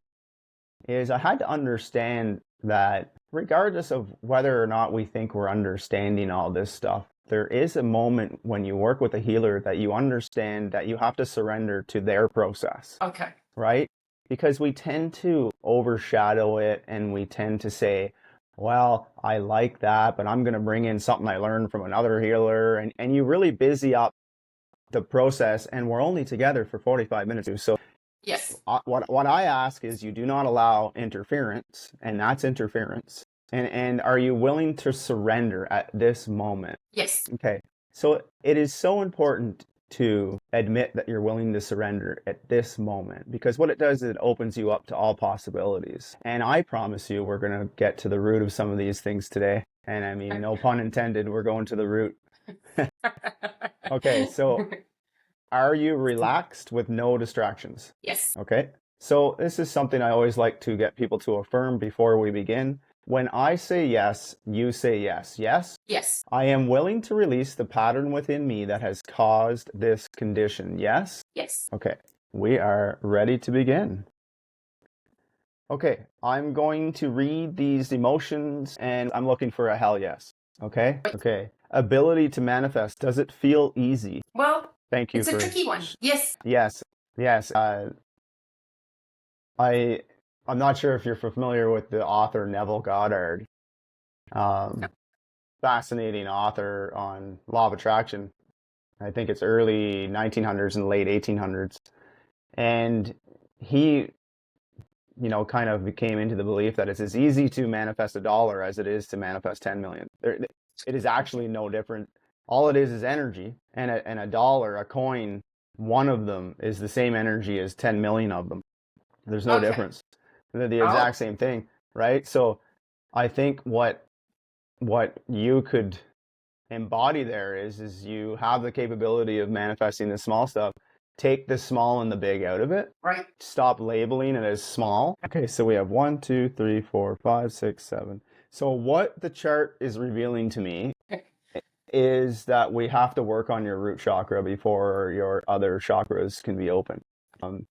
is I had to understand that regardless of whether or not we think we're understanding all this stuff, there is a moment when you work with a healer that you understand that you have to surrender to their process. Okay. Right? Because we tend to overshadow it, and we tend to say, well, I like that, but I'm going to bring in something I learned from another healer. And you really busy up the process, and we're only together for 45 minutes. So yes, what I ask is you do not allow interference, and that's interference. And are you willing to surrender at this moment? Yes. Okay. So it is so important to admit that you're willing to surrender at this moment, because what it does is it opens you up to all possibilities. And I promise you, we're going to get to the root of some of these things today. And I mean, no pun intended, we're going to the root. Okay. So are you relaxed with no distractions? Yes. Okay. So this is something I always like to get people to affirm before we begin. When I say yes, you say yes. Yes? Yes. I am willing to release the pattern within me that has caused this condition. Yes? Yes. Okay. We are ready to begin. Okay. I'm going to read these emotions, and I'm looking for a hell yes. Okay? Okay. Ability to manifest. Does it feel easy? Well, thank you. It's a tricky one. Yes. Yes. Yes. I'm not sure if you're familiar with the author Neville Goddard. Fascinating author on law of attraction. I think it's early 1900s and late 1800s. And he, kind of came into the belief that it's as easy to manifest $1 as it is to manifest 10 million. It is actually no different. All it is energy, and a dollar, a coin, one of them is the same energy as 10 million of them. There's no difference. They're the exact same thing, right? So I think what you could embody there is you have the capability of manifesting the small stuff. Take the small and the big out of it. Right. Stop labeling it as small. Okay, so we have 1, 2, 3, 4, 5, 6, 7. So what the chart is revealing to me is that we have to work on your root chakra before your other chakras can be open.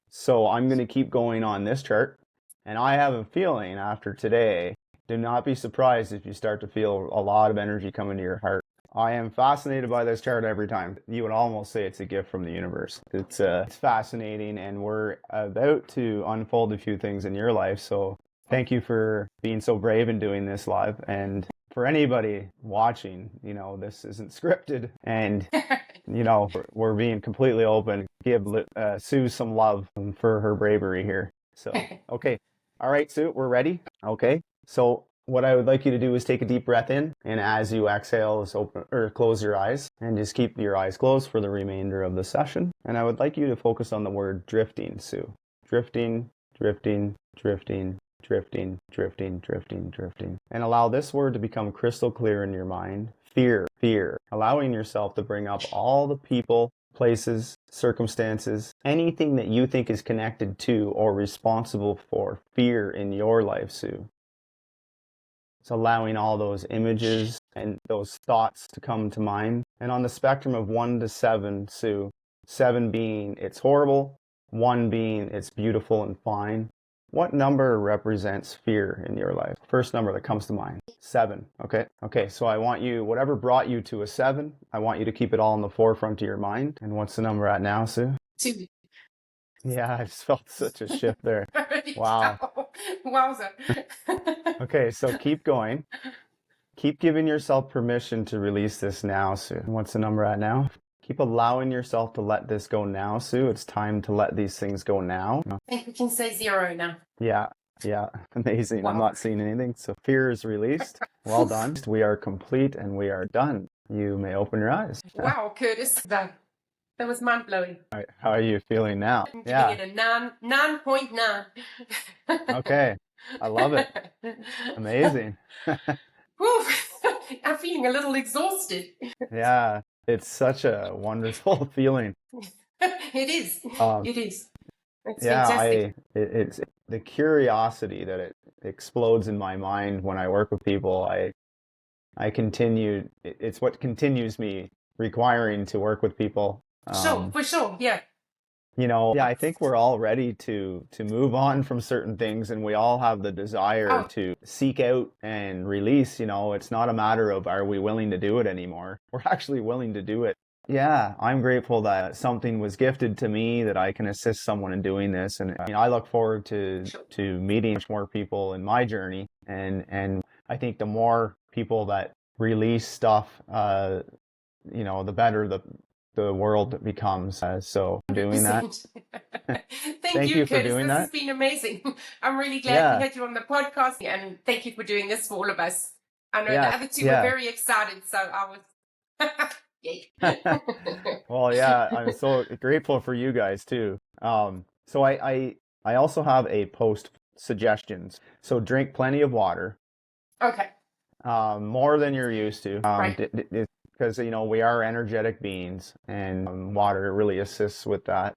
So I'm going to keep going on this chart. And I have a feeling after today, do not be surprised if you start to feel a lot of energy coming to your heart. I am fascinated by this chart every time. You would almost say it's a gift from the universe. It's fascinating, and we're about to unfold a few things in your life. So thank you for being so brave and doing this live. And for anybody watching, this isn't scripted, and we're being completely open. Give Sue some love for her bravery here. So, okay. All right, Sue, we're ready. Okay. So what I would like you to do is take a deep breath in, and as you exhale, just open or close your eyes, and just keep your eyes closed for the remainder of the session. And I would like you to focus on the word drifting, Sue. Drifting, drifting, drifting, drifting, drifting, drifting, drifting. And allow this word to become crystal clear in your mind. Fear, fear. Allowing yourself to bring up all the people, places, circumstances, anything that you think is connected to or responsible for fear in your life, Sue. It's allowing all those images and those thoughts to come to mind. And on the spectrum of 1 to 7, Sue, 7 being it's horrible, 1 being it's beautiful and fine, What number represents fear in your life? First number that comes to mind. 7. Okay. Okay. So I want you, whatever brought you to a 7, I want you to keep it all in the forefront of your mind. And what's the number at now, Sue? 2. Yeah, I just felt such a shift there. Wow. Wowza. Okay. So keep going. Keep giving yourself permission to release this now, Sue. And what's the number at now? Keep allowing yourself to let this go now, Sue. It's time to let these things go now. I think we can say 0 now. Yeah. Amazing. Wow. I'm not seeing anything. So fear is released. Well done. We are complete and we are done. You may open your eyes. Wow, Curtis. That was mind-blowing. All right, how are you feeling now? I'm giving it a 9.9. Okay. I love it. Amazing. Whew. I'm feeling a little exhausted. Yeah. It's such a wonderful feeling. It is. It is. It's Yeah, fantastic. it's the curiosity that it explodes in my mind when I work with people. I continue. It's what continues me requiring to work with people. For sure. Yeah. I think we're all ready to move on from certain things, and we all have the desire to seek out and release. It's not a matter of are we willing to do it anymore. We're actually willing to do it. Yeah, I'm grateful that something was gifted to me that I can assist someone in doing this, and I look forward to meeting much more people in my journey, and I think the more people that release stuff, the better the world becomes. So doing that. Thank you, for Curtis. doing This that. has been amazing. I'm really glad we had you on the podcast, and thank you for doing this for all of us. I know the other two were very excited, so I was. Well, yeah, I'm so grateful for you guys too. So I also have a post suggestions. So drink plenty of water. Okay. More than you're used to. Right. Because we are energetic beings, and water really assists with that.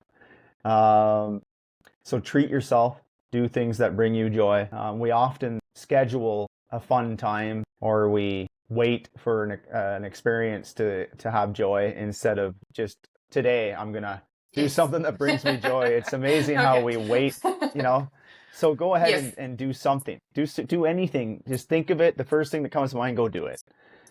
So treat yourself. Do things that bring you joy. We often schedule a fun time, or we wait for an experience to have joy instead of just today I'm gonna do something that brings me joy. It's amazing how we wait, So go ahead and do something. Do anything. Just think of it. The first thing that comes to mind, go do it.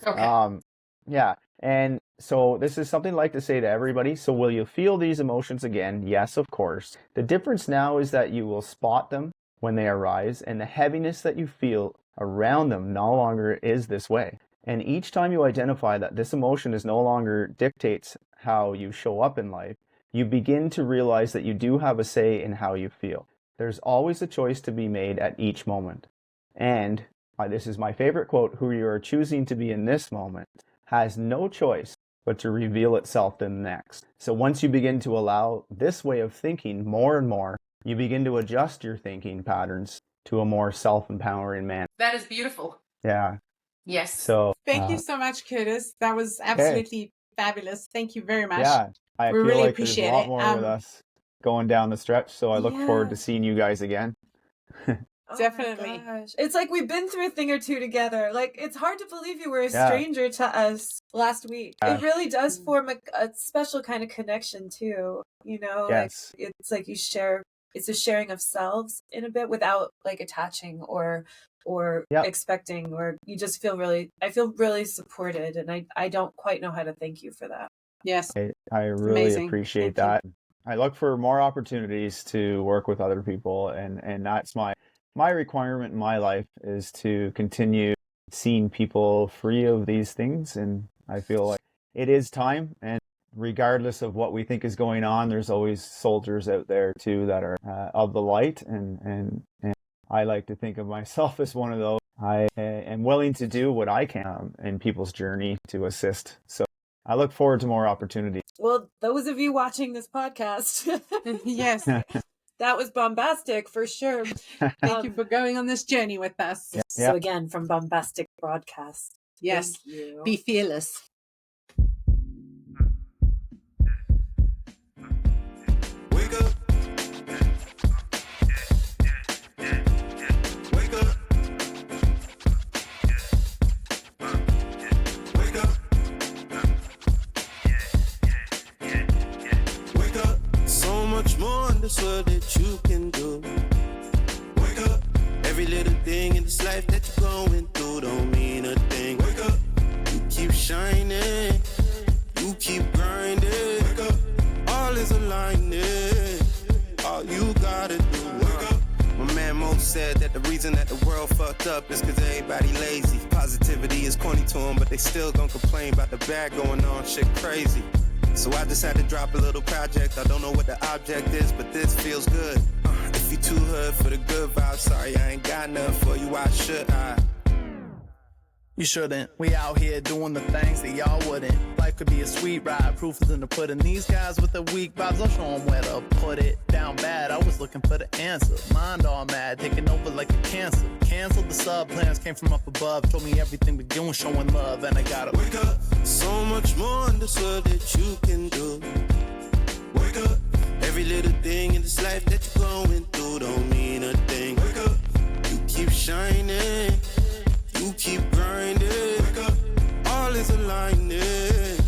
Okay. Yeah. And so this is something I like to say to everybody. So will you feel these emotions again? Yes, of course. The difference now is that you will spot them when they arise, and the heaviness that you feel around them no longer is this way. And each time you identify that this emotion is no longer dictates how you show up in life, you begin to realize that you do have a say in how you feel. There's always a choice to be made at each moment. And this is my favorite quote: who you are choosing to be in this moment has no choice but to reveal itself in the next. So once you begin to allow this way of thinking more and more, you begin to adjust your thinking patterns to a more self-empowering manner. That is beautiful. Yeah. Yes. So thank you so much, Curtis. That was absolutely fabulous. Thank you very much. Yeah, I feel really like there's a lot more with us going down the stretch. So I look forward to seeing you guys again. Definitely. Oh my gosh. It's like we've been through a thing or two together. Like, it's hard to believe you were a stranger to us last week. It really does form a special kind of connection too. Yes. Like, it's like you share. It's a sharing of selves in a bit without like attaching or expecting, or you just feel I feel really supported, and I don't quite know how to thank you for that. Yes. I really appreciate that. I look for more opportunities to work with other people, and that's my requirement in my life, is to continue seeing people free of these things. And I feel like it is time, and regardless of what we think is going on, there's always soldiers out there too that are of the light, and I like to think of myself as one of those. I am willing to do what I can in people's journey to assist. So I look forward to more opportunities. Well, those of you watching this podcast, yes, that was bombastic for sure. Thank you for going on this journey with us. Yeah. So again, from Bombastik Broadcast. Yes, be fearless. Wake up. Wake up. Wake up. Wake up. So much more in this world that you can do. said that the reason that the world fucked up is cause everybody lazy. Positivity is corny to them, but they still gon' complain about the bad going on, shit crazy. So I just had to drop a little project. I don't know what the object is, but this feels good. If you too hood for the good vibe, sorry I ain't got nothing for you, why should I? You shouldn't. We out here doing the things that y'all wouldn't. Life could be a sweet ride, proof is in the pudding. These guys with the weak vibes, I'll show them where to put it. Down bad, I was looking for the answer. Mind all mad, taking over like a cancer. Canceled the sub plans, came from up above. Told me everything we doing, showing love, and I gotta wake up. So much more in this world that you can do. Wake up. Every little thing in this life that you're going through don't mean a thing. Wake up. You keep shining. You keep grinding. Wake up. All is aligning.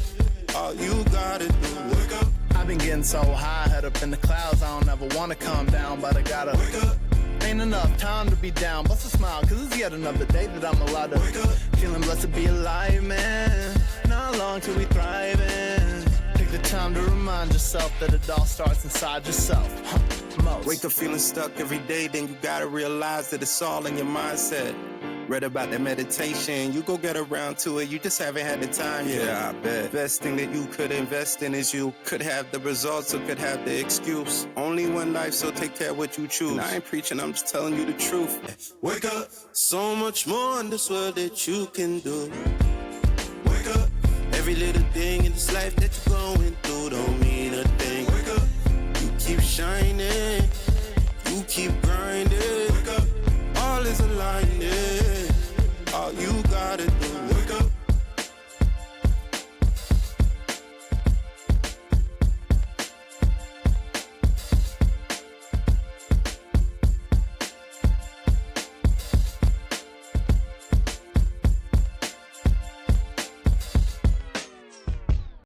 All you gotta do. Wake up. I've been getting so high, head up in the clouds. I don't ever wanna come down, but I gotta wake up. Ain't enough time to be down. Bust a smile, cause it's yet another day that I'm allowed to wake up. Feeling blessed to be alive, man. Not long till we thriving. Take the time to remind yourself that it all starts inside yourself. Most. Wake up feeling stuck every day, then you gotta realize that it's all in your mindset. Read about that meditation, you go get around to it, you just haven't had the time yet. Yeah, I bet. Best thing that you could invest in is you. Could have the results or could have the excuse. Only one life, so take care of what you choose. And I ain't preaching, I'm just telling you the truth. Wake up. So much more in this world that you can do. Wake up. Every little thing in this life that you're going through don't mean a thing. Wake up. You keep shining. You keep